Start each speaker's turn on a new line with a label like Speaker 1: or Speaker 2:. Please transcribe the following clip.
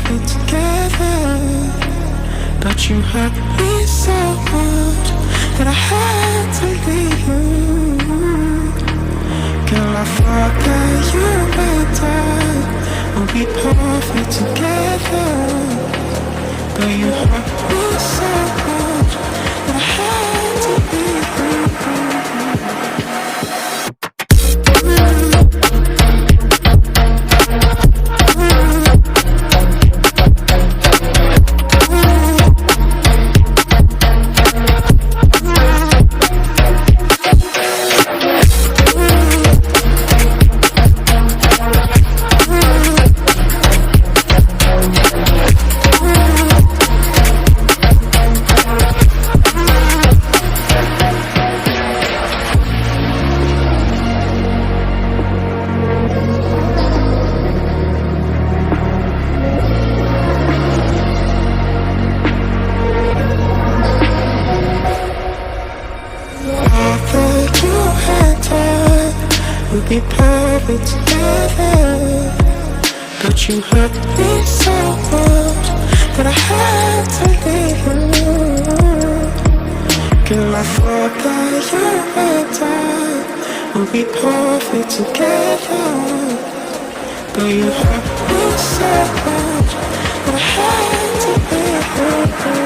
Speaker 1: perfect together, but you hurt me so much that I had to leave you. Girl, I thought that you and I would be perfect together, but you hurt me so much that I had to leave you. Be perfect together, but you hurt me so much that I had to leave you. Girl, I thought that you and I would be perfect together, but you hurt me so much that I had to leave you.